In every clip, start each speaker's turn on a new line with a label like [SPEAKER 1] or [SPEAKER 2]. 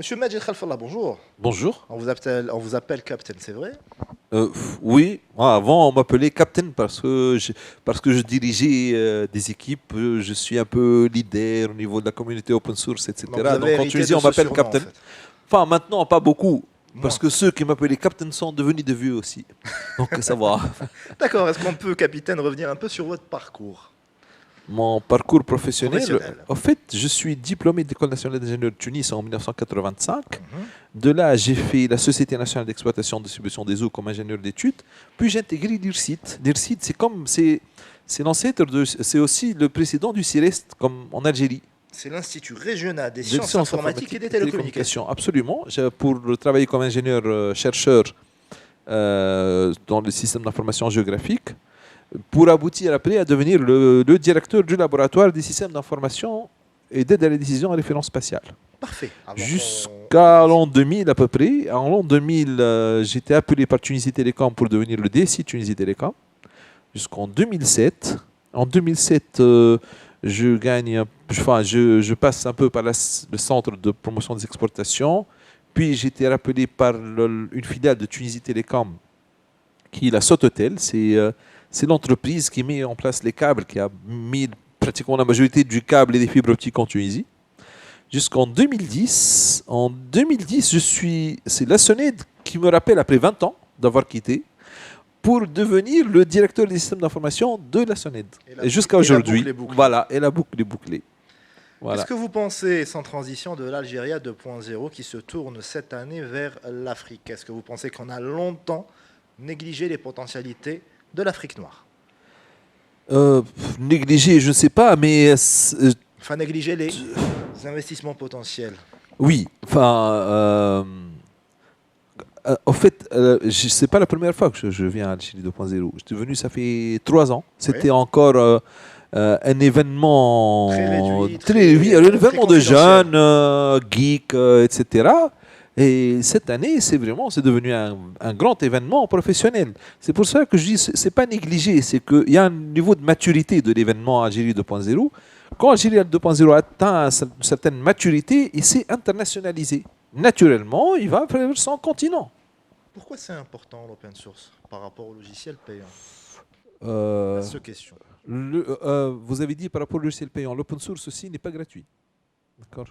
[SPEAKER 1] Monsieur Majid Khalfallah, bonjour.
[SPEAKER 2] Bonjour.
[SPEAKER 1] On vous appelle Captain, c'est vrai?
[SPEAKER 2] Oui, avant on m'appelait Captain parce que je dirigeais des équipes, je suis un peu leader au niveau de la communauté open source,
[SPEAKER 1] Donc vous
[SPEAKER 2] etc.
[SPEAKER 1] avez
[SPEAKER 2] Donc en
[SPEAKER 1] hérité
[SPEAKER 2] Tunisie
[SPEAKER 1] de
[SPEAKER 2] on
[SPEAKER 1] ce
[SPEAKER 2] m'appelle
[SPEAKER 1] surnom en
[SPEAKER 2] Captain.
[SPEAKER 1] fait.
[SPEAKER 2] Enfin maintenant pas beaucoup, parce
[SPEAKER 1] Moi.
[SPEAKER 2] que ceux qui m'appelaient Captain sont devenus de vieux aussi. Donc ça va.
[SPEAKER 1] D'accord, est-ce qu'on peut, capitaine, revenir un peu sur votre parcours
[SPEAKER 2] Mon parcours professionnel,
[SPEAKER 1] professionnel?
[SPEAKER 2] en fait, je suis diplômé de l'École nationale d'ingénieurs de Tunis en 1985.
[SPEAKER 1] Mhm.
[SPEAKER 2] De là, j'ai fait la Société nationale d'exploitation et de distribution des eaux comme ingénieur d'études. Puis j'ai intégré l'IRSIT. L'IRSIT, c'est l'ancêtre c'est aussi le précédent du CIREST comme en Algérie.
[SPEAKER 1] C'est l'Institut régional des
[SPEAKER 2] Des
[SPEAKER 1] sciences
[SPEAKER 2] sciences
[SPEAKER 1] informatiques et
[SPEAKER 2] informatiques
[SPEAKER 1] des
[SPEAKER 2] et
[SPEAKER 1] télécommunications.
[SPEAKER 2] télécommunications, absolument. Pour travailler comme ingénieur chercheur dans le système d'information géographique, pour aboutir après à devenir le directeur du laboratoire des systèmes d'information et d'aide à la décision en référence spatiale.
[SPEAKER 1] Parfait. Avant qu'on...
[SPEAKER 2] Jusqu'à
[SPEAKER 1] Allez-y.
[SPEAKER 2] l'an 2000 à peu près. En l'an 2000, j'étais appelé par Tunisie Télécom pour devenir le DSI Tunisie Télécom. Jusqu'en 2007. En 2007, je gagne, enfin, je passe un peu par le centre de promotion des exportations. Puis j'ai été rappelé par une filiale de Tunisie Télécom qui est la Sototel. C'est l'entreprise qui met en place les câbles, qui a mis pratiquement la majorité du câble et des fibres optiques en Tunisie. Jusqu'en 2010. En 2010, c'est la SONED qui me rappelle après 20 ans d'avoir quitté pour devenir le directeur des systèmes d'information de la SONED. Et jusqu'à
[SPEAKER 1] Et la boucle
[SPEAKER 2] aujourd'hui,
[SPEAKER 1] est bouclée.
[SPEAKER 2] voilà, et la boucle est bouclée.
[SPEAKER 1] Qu'est-ce
[SPEAKER 2] Voilà.
[SPEAKER 1] que vous pensez, sans transition, de l'Algérie 2.0 qui se tourne cette année vers l'Afrique? Est-ce que vous pensez qu'on a longtemps négligé les potentialités de l'Afrique noire?
[SPEAKER 2] Négligé, je ne sais pas, mais
[SPEAKER 1] Enfin, négliger les investissements potentiels.
[SPEAKER 2] oui, enfin, en fait, c'est pas la première fois que je viens à Algérie 2.0. J'étais venu, ça fait 3 ans.
[SPEAKER 1] Oui.
[SPEAKER 2] C'était encore un
[SPEAKER 1] Très
[SPEAKER 2] événement,
[SPEAKER 1] réduit,
[SPEAKER 2] oui, un
[SPEAKER 1] très
[SPEAKER 2] événement de
[SPEAKER 1] confidentiel.
[SPEAKER 2] jeunes, geeks, etc. Et cette année, c'est devenu un grand événement professionnel. C'est pour ça que je dis, c'est pas négligé, c'est qu'il y a un niveau de maturité de l'événement Algérie 2.0. Quand Algérie 2.0 atteint une certaine maturité, il s'est internationalisé. Naturellement, il va vers son continent.
[SPEAKER 1] Pourquoi c'est important l'open source par rapport au logiciel payant? À
[SPEAKER 2] Euh,
[SPEAKER 1] ce question.
[SPEAKER 2] vous avez dit par rapport au logiciel payant, l'open source aussi n'est pas gratuit. D'accord?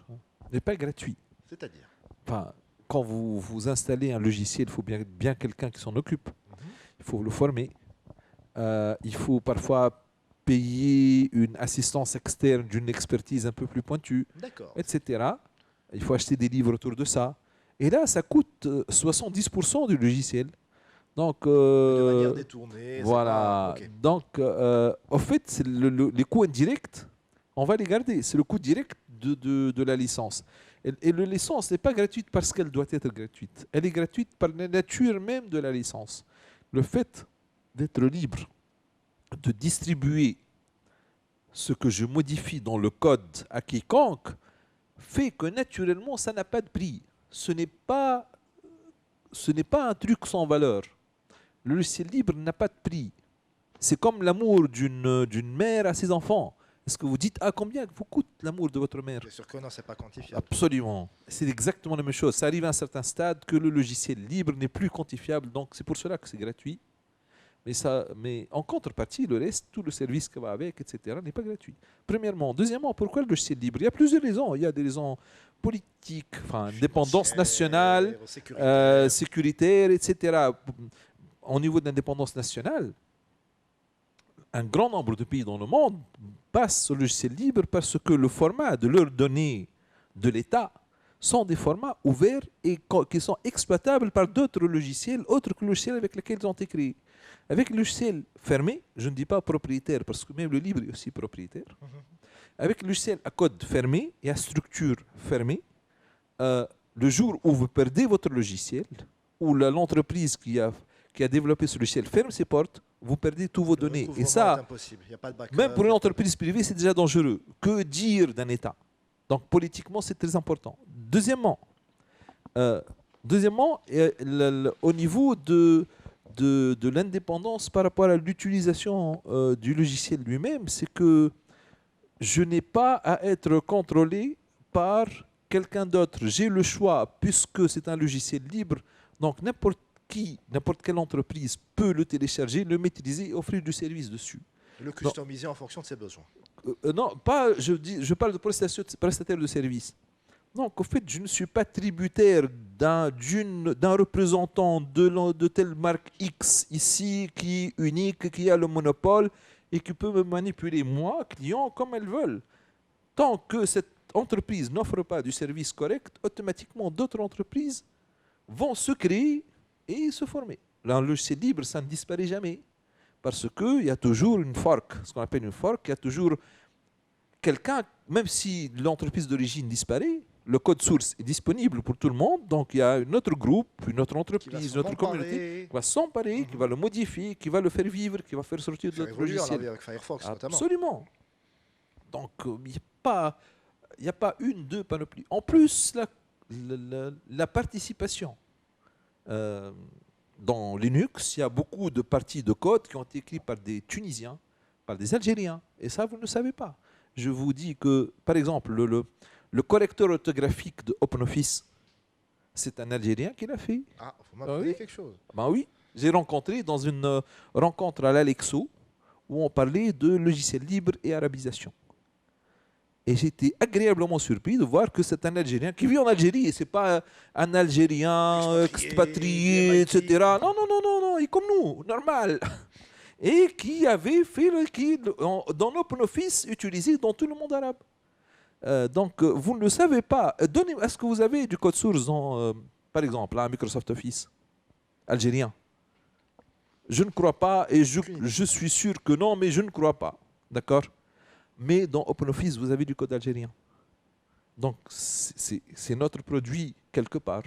[SPEAKER 2] N'est pas gratuit.
[SPEAKER 1] C'est-à-dire?
[SPEAKER 2] Enfin, quand vous installez un logiciel, il faut bien quelqu'un qui s'en occupe.
[SPEAKER 1] Mhm.
[SPEAKER 2] Il faut le former. Il faut parfois payer une assistance externe d'une expertise un peu plus pointue,
[SPEAKER 1] D'accord.
[SPEAKER 2] etc. Il faut acheter des livres autour de ça. Et là, ça coûte 70% du logiciel. Donc,
[SPEAKER 1] De manière détournée, c'est pas...
[SPEAKER 2] voilà.
[SPEAKER 1] Ok.
[SPEAKER 2] Donc, en fait, les coûts indirects, on va les garder. C'est le coût direct de la licence. Et la licence n'est pas gratuite parce qu'elle doit être gratuite. Elle est gratuite par la nature même de la licence. Le fait d'être libre, de distribuer ce que je modifie dans le code à quiconque, fait que naturellement, ça n'a pas de prix. Ce n'est pas un truc sans valeur. Le logiciel libre n'a pas de prix. C'est comme l'amour d'une mère à ses enfants. Est-ce que vous dites, ah, combien vous coûte l'amour de votre mère?
[SPEAKER 1] Bien sûr que non, c'est pas quantifiable.
[SPEAKER 2] Absolument. C'est exactement la même chose. Ça arrive à un certain stade que le logiciel libre n'est plus quantifiable. Donc c'est pour cela que c'est gratuit. Mais en contrepartie, le reste, tout le service qui va avec, etc., n'est pas gratuit. Premièrement. Deuxièmement, pourquoi le logiciel libre? Il y a plusieurs raisons. Il y a des raisons politiques, enfin, indépendance nationale,
[SPEAKER 1] Financière, sécuritaire.
[SPEAKER 2] sécuritaire, etc. Au niveau de l'indépendance nationale, un grand nombre de pays dans le monde passent au logiciel libre parce que le format de leurs données de l'État sont des formats ouverts et qui sont exploitables par d'autres logiciels, autres que le logiciel avec lequel ils ont été créés. Avec le logiciel fermé, je ne dis pas propriétaire parce que même le libre est aussi propriétaire.
[SPEAKER 1] Mhm.
[SPEAKER 2] Avec le logiciel à code fermé et à structure fermée, le jour où vous perdez votre logiciel, ou l'entreprise qui a développé ce logiciel ferme ses portes, vous perdez tous vos
[SPEAKER 1] Le
[SPEAKER 2] données. Et
[SPEAKER 1] recouvrement est
[SPEAKER 2] ça,
[SPEAKER 1] impossible. Il n'y a pas de backup.
[SPEAKER 2] même pour
[SPEAKER 1] Il
[SPEAKER 2] une
[SPEAKER 1] y a pas de...
[SPEAKER 2] entreprise privée, c'est déjà dangereux. Que dire d'un État? Donc politiquement, c'est très important. Euh, deuxièmement, au niveau de l'indépendance par rapport à l'utilisation du logiciel lui-même, c'est que je n'ai pas à être contrôlé par quelqu'un d'autre, j'ai le choix, puisque c'est un logiciel libre, donc n'importe quelle entreprise peut le télécharger, le maîtriser et offrir du service dessus.
[SPEAKER 1] Le customiser en fonction de ses besoins.
[SPEAKER 2] Non, pas, je parle de prestataire de service. Donc, en fait, je ne suis pas tributaire d'un représentant de telle marque X ici, qui est unique, qui a le monopole et qui peut me manipuler, moi, client, comme elles veulent. Tant que cette entreprise n'offre pas du service correct, automatiquement, d'autres entreprises vont se créer et se former. Dans le logiciel libre, ça ne disparaît jamais. Parce qu'il y a toujours une fork, ce qu'on appelle une fork, il y a toujours quelqu'un, même si l'entreprise d'origine disparaît, le code source est disponible pour tout le monde, donc il y a un autre groupe, une autre entreprise, une autre communauté qui va s'emparer, qui va le modifier, qui va le faire vivre, qui va faire sortir de notre logiciel.
[SPEAKER 1] Avec Firefox notamment.
[SPEAKER 2] Absolument. Donc il n'y a pas une, deux panoplies. En plus, la participation dans Linux, il y a beaucoup de parties de code qui ont été écrites par des Tunisiens, par des Algériens, et ça, vous ne le savez pas. Je vous dis que, par exemple, le correcteur orthographique de OpenOffice, c'est un Algérien qui l'a fait.
[SPEAKER 1] Ah, il faut m'appeler quelque chose.
[SPEAKER 2] Ben oui, j'ai rencontré dans une rencontre à l'Alexo où on parlait de logiciels libres et arabisation. Et j'étais agréablement surpris de voir que c'est un Algérien qui vit en Algérie. Et ce n'est pas un Algérien expatrié, etc. Non, non, non, non, non, il est comme nous, normal. Et qui avait fait, dans OpenOffice, utilisé dans tout le monde arabe. Donc, vous ne le savez pas. Est-ce que vous avez du code source dans, par exemple, Microsoft Office algérien? Je ne crois pas, et je suis sûr que non, mais je ne crois pas. D'accord? Mais dans OpenOffice, vous avez du code algérien. Donc, c'est notre produit quelque part.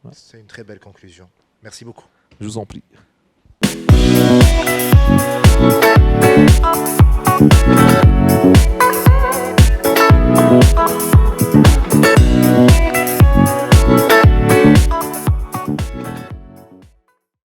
[SPEAKER 2] Ouais.
[SPEAKER 1] C'est une très belle conclusion. Merci beaucoup.
[SPEAKER 2] Je vous en prie.